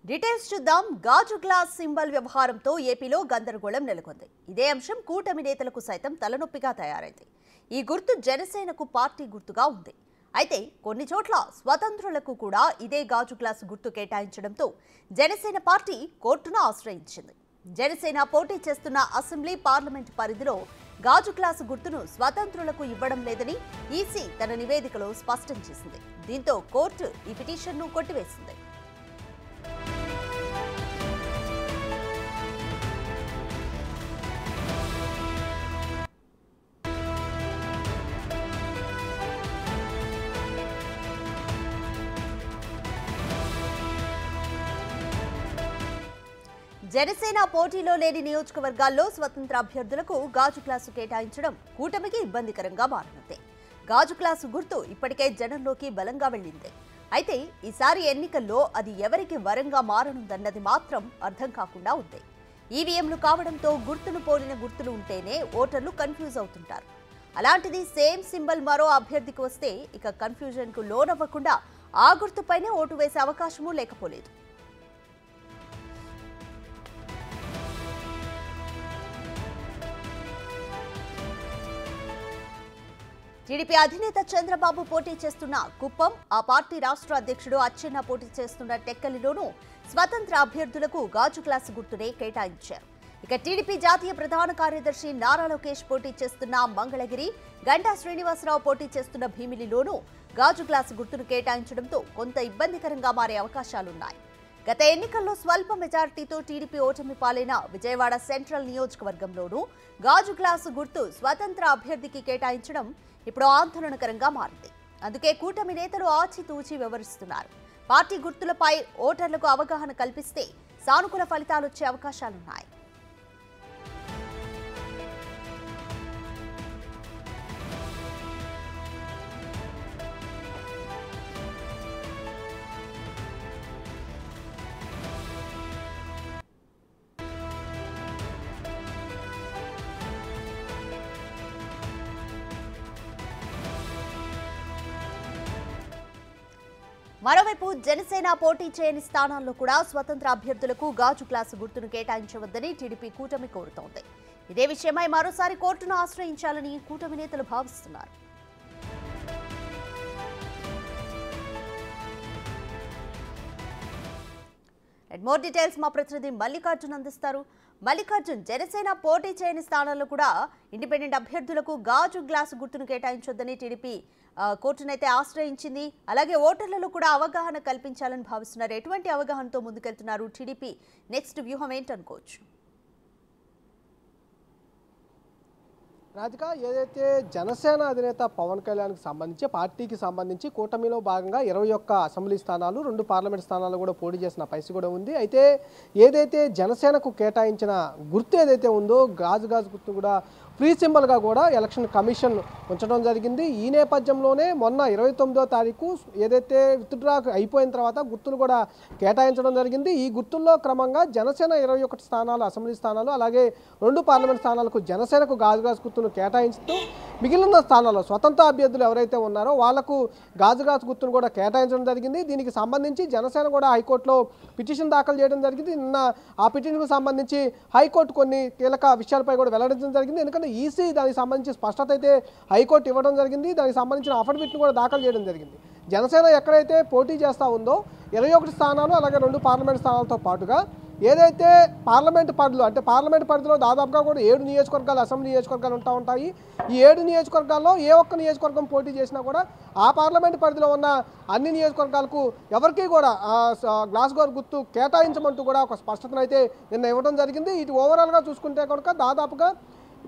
Details చూద్దాం. గాజు glass symbol వ్యవహారంతో ఏపీలో గందరగోళం నెలకొంది. ఇదే అంశం కూటమి నేతలకు సైతం తలనొప్పిగా తయారైంది. ఈ గుర్తు జనసేనకు పార్టీ గుర్తుగా ఉంది. అయితే కొన్ని చోట్ల స్వతంత్రులకు కూడా ఇదే గాజు గ్లాస్ గుర్తు కేటాయించడంతో జనసేన పార్టీ కోర్టును ఆశ్రయించింది. జనసేన పోటీ చేస్తున్న అసెంబ్లీ పార్లమెంట్ పరిధిలో గాజు గ్లాసు గుర్తును స్వతంత్రులకు ఇవ్వడం లేదని ఈసీ తన నివేదికలో స్పష్టం చేసింది. దీంతో కోర్టు ఈ పిటిషన్ను కొట్టివేసింది. జనసేన పోటీలో లేని నియోజకవర్గాల్లో స్వతంత్ర అభ్యర్థులకు గాజు గ్లాసు కేటాయించడం కూటమికి ఇబ్బందికరంగా మారనుంది. గాజు గ్లాసు గుర్తు ఇప్పటికే జనంలోకి బలంగా వెళ్లింది. అయితే ఈసారి ఎన్నికల్లో అది ఎవరికి వరంగా మారనుందన్నది మాత్రం అర్థం కాకుండా ఉంది. ఈవీఎంలు కావడంతో గుర్తును పోలిన గుర్తులు ఉంటేనే ఓటర్లు కన్ఫ్యూజ్ అవుతుంటారు. అలాంటిది సేమ్ సింబల్ మరో అభ్యర్థికి వస్తే ఇక కన్ఫ్యూజన్ కు లోనవ్వకుండా ఆ గుర్తుపైనే ఓటు వేసే అవకాశమూ లేకపోలేదు. టీడీపీ అధినేత చంద్రబాబు పోటీ చేస్తున్న కుప్పం, ఆ పార్టీ రాష్ట్ర అధ్యక్షుడు అచ్చెన్న పోటీ చేస్తున్న టెక్కలిలోనూ స్వతంత్ర అభ్యర్థులకు గాజు గ్లాసు గుర్తునే కేటాయించారు. ఇక టీడీపీ జాతీయ ప్రధాన కార్యదర్శి నారా లోకేష్ పోటీ చేస్తున్న మంగళగిరి, గంటా శ్రీనివాసరావు పోటీ చేస్తున్న భీమిలిలోనూ గాజు గ్లాసు గుర్తును కేటాయించడంతో కొంత ఇబ్బందికరంగా మారే అవకాశాలున్నాయి. గత ఎన్నికల్లో స్వల్ప మెజారిటీతో టీడీపీ ఓటమి పాలైన విజయవాడ సెంట్రల్ నియోజకవర్గంలోనూ గాజు గ్లాసు గుర్తు స్వతంత్ర అభ్యర్థికి కేటాయించడం ఇప్పుడు ఆందోళనకరంగా మారింది. అందుకే కూటమి నేతలు ఆచితూచి వ్యవహరిస్తున్నారు. పార్టీ గుర్తులపై ఓటర్లకు అవగాహన కల్పిస్తే సానుకూల ఫలితాలు వచ్చే అవకాశాలున్నాయి. మరోవైపు జనసేన పోటీ చేయని స్థానాల్లో కూడా స్వతంత్ర అభ్యర్థులకు గాజు గ్లాసు గుర్తును కేటాయించవద్దని టీడీపీ కూటమి కోరుతోంది. ఇదే విషయమై మరోసారి కోర్టును ఆశ్రయించాలని కూటమి నేతలు భావిస్తున్నారు. మోర్ డీటెయిల్స్ మా ప్రతినిధి మల్లికార్జున్ అందిస్తారు. మల్లికార్జున్, జనసేన పోటీ చేయని స్థానాల్లో కూడా ఇండిపెండెంట్ అభ్యర్థులకు గాజు గ్లాసు గుర్తును కేటాయించొద్దని టీడీపీ కోర్టునైతే ఆశ్రయించింది. అలాగే ఓటర్లలో కూడా అవగాహన కల్పించాలని భావిస్తున్నారు. ఎటువంటి అవగాహనతో ముందుకెళ్తున్నారు? టీడీపీ నెక్స్ట్ వ్యూహం ఏంటనుకోవచ్చు? రాధిక, ఏదైతే జనసేన అధినేత పవన్ కళ్యాణ్కి సంబంధించి పార్టీకి సంబంధించి కూటమిలో భాగంగా 21 అసెంబ్లీ స్థానాలు, 2 పార్లమెంట్ స్థానాలు కూడా పోటీ చేసిన పరిస్థితి కూడా ఉంది. అయితే ఏదైతే జనసేనకు కేటాయించిన గుర్తు ఏదైతే ఉందో గాజు గుర్తు కూడా ఫ్రీ సింబల్గా కూడా ఎలక్షన్ కమిషన్ ఉంచడం జరిగింది. ఈ నేపథ్యంలోనే మొన్న 29వ తారీఖు ఏదైతే విత్డ్రా అయిపోయిన తర్వాత గుర్తులు కూడా కేటాయించడం జరిగింది. ఈ గుర్తుల్లో క్రమంగా జనసేన 21 స్థానాలు అసెంబ్లీ స్థానాలు, అలాగే 2 పార్లమెంట్ స్థానాలకు జనసేనకు గాజు గుర్తును కేటాయించుతూ మిగిలిన స్థానాల్లో స్వతంత్ర అభ్యర్థులు ఎవరైతే ఉన్నారో వాళ్లకు గాజు గుర్తును కూడా కేటాయించడం జరిగింది. దీనికి సంబంధించి జనసేన కూడా హైకోర్టులో పిటిషన్ దాఖలు చేయడం జరిగింది. నిన్న ఆ పిటిషన్కు సంబంధించి హైకోర్టు కొన్ని కీలక విషయాలపై కూడా వెల్లడించడం జరిగింది. ఎందుకంటే ఈసీ దానికి సంబంధించి స్పష్టత అయితే హైకోర్టు ఇవ్వడం జరిగింది. దానికి సంబంధించిన అఫిడవిట్ను కూడా దాఖలు చేయడం జరిగింది. జనసేన ఎక్కడైతే పోటీ చేస్తూ ఉందో 21 స్థానాలు, అలాగే 2 పార్లమెంట్ స్థానాలతో పాటుగా ఏదైతే పార్లమెంట్ పరిధిలో అంటే పార్లమెంట్ పరిధిలో దాదాపుగా కూడా 7 నియోజకవర్గాలు అసెంబ్లీ నియోజకవర్గాలు ఉంటాయి. ఈ 7 నియోజకవర్గాల్లో ఏ ఒక్క నియోజకవర్గం పోటీ చేసినా కూడా ఆ పార్లమెంట్ పరిధిలో ఉన్న అన్ని నియోజకవర్గాలకు ఎవరికి కూడా గ్లాస్ గుర్తు కేటాయించమంటూ కూడా ఒక స్పష్టతను అయితే నిన్న ఇవ్వడం జరిగింది. ఇటు ఓవరాల్గా చూసుకుంటే కనుక దాదాపుగా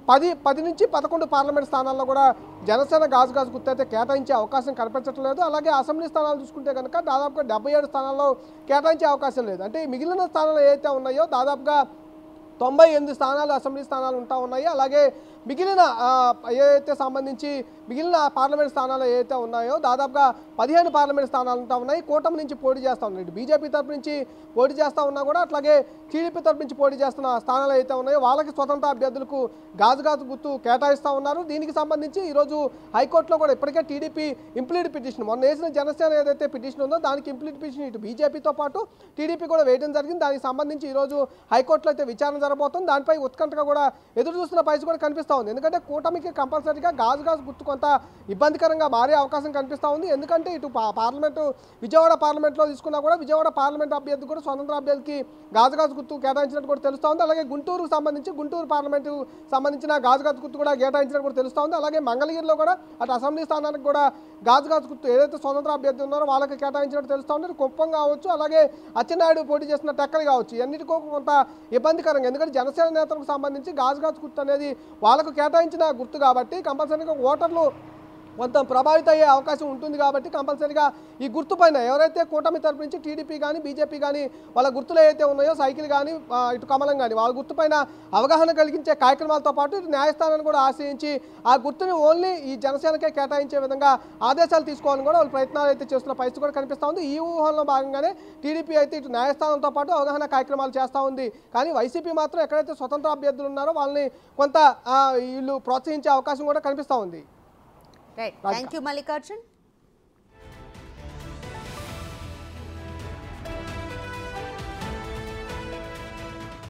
10 నుంచి 11 పార్లమెంట్ స్థానాల్లో కూడా జనసేన గాజు గుర్తు అయితే కేటాయించే అవకాశం కనిపించట్లేదు. అలాగే అసెంబ్లీ స్థానాలు చూసుకుంటే కనుక దాదాపుగా 77 స్థానాల్లో కేటాయించే అవకాశం లేదు. అంటే మిగిలిన స్థానాలు ఏవైతే ఉన్నాయో దాదాపుగా 98 స్థానాలు అసెంబ్లీ స్థానాలు ఉన్నాయి. అలాగే మిగిలిన ఏదైతే సంబంధించి మిగిలిన పార్లమెంట్ స్థానాలు ఏవైతే ఉన్నాయో దాదాపుగా 15 పార్లమెంట్ స్థానాలు ఉంటా ఉన్నాయి. కూటమి నుంచి పోటీ చేస్తూ ఉన్నాయి. ఇటు బీజేపీ తరపు నుంచి పోటీ చేస్తూ ఉన్నా కూడా అట్లాగే టీడీపీ తరపు నుంచి పోటీ చేస్తున్న స్థానాలు అయితే ఉన్నాయో వాళ్ళకి స్వతంత్ర అభ్యర్థులకు గాజు గుర్తు కేటాయిస్తూ ఉన్నారు. దీనికి సంబంధించి ఈరోజు హైకోర్టులో కూడా ఇప్పటికే టీడీపీ ఇంప్లీడ్ పిటిషన్ మొన్న వేసిన జనసేన ఏదైతే పిటిషన్ ఉందో దానికి ఇంప్లీడ్ పిటిషన్ ఇటు బీజేపీతో పాటు టీడీపీ కూడా వేయడం జరిగింది. దానికి సంబంధించి ఈరోజు హైకోర్టులో అయితే విచారణ జరగబోతుంది. దానిపై ఉత్కంఠగా కూడా ఎదురు చూస్తున్న పరిస్థితి కూడా కనిపిస్తూ ఉంది. ఎందుకంటే కూటమికి కంపల్సరీగా గాజు గుర్తు కొంత ఇబ్బందికరంగా మారే అవకాశం కనిపిస్తూ ఉంది. ఎందుకంటే ఇటు పార్లమెంటు విజయవాడ పార్లమెంట్లో తీసుకున్నా కూడా విజయవాడ పార్లమెంట్ అభ్యర్థి కూడా స్వతంత్ర అభ్యర్థికి గాజు గుర్తు కేటాయించినట్టు కూడా తెలుస్తూ ఉంది. అలాగే గుంటూరుకు సంబంధించి గుంటూరు పార్లమెంటు సంబంధించిన గాజు గుర్తు కూడా కేటాయించినట్టు కూడా తెలుస్తూ ఉంది. అలాగే మంగళగిరిలో కూడా అటు అసెంబ్లీ స్థానానికి కూడా గాజు గుర్తు ఏదైతే స్వతంత్ర అభ్యర్థి ఉన్నారో వాళ్ళకి కేటాయించినట్టు తెలుస్తూ ఉంది. కుప్పం కావచ్చు, అలాగే అచ్చెన్నాయుడు పోటీ చేసిన టెక్కలి కావచ్చు, అన్నిటికో కొంత ఇబ్బందికరంగా. ఎందుకంటే జనసేన నేతలకు సంబంధించి గాజు గుర్తు అనేది వాళ్ళకు కేటాయించిన గుర్తు కాబట్టి కంపల్సరీగా ఓటర్లు కొంత ప్రభావిత అయ్యే అవకాశం ఉంటుంది. కాబట్టి కంపల్సరీగా ఈ గుర్తు పైన ఎవరైతే కూటమి తరపు నుంచి టీడీపీ కానీ బీజేపీ కానీ వాళ్ళ గుర్తులు ఏవైతే ఉన్నాయో సైకిల్ కానీ ఇటు కమలం కానీ వాళ్ళ గుర్తు పైన అవగాహన కలిగించే కార్యక్రమాలతో పాటు ఇటు న్యాయస్థానాన్ని కూడా ఆశ్రయించి ఆ గుర్తుని ఓన్లీ ఈ జనసేనకే కేటాయించే విధంగా ఆదేశాలు తీసుకోవాలని కూడా వాళ్ళు ప్రయత్నాలు అయితే చేస్తున్న పరిస్థితి కూడా కనిపిస్తూ ఉంది. ఈ ఊహల్లో భాగంగానే టీడీపీ అయితే ఇటు న్యాయస్థానంతో పాటు అవగాహన కార్యక్రమాలు చేస్తూ ఉంది. కానీ వైసీపీ మాత్రం ఎక్కడైతే స్వతంత్ర అభ్యర్థులు ఉన్నారో వాళ్ళని కొంత వీళ్ళు ప్రోత్సహించే అవకాశం కూడా కనిపిస్తూ ఉంది. Right, thank you Mallikarjun.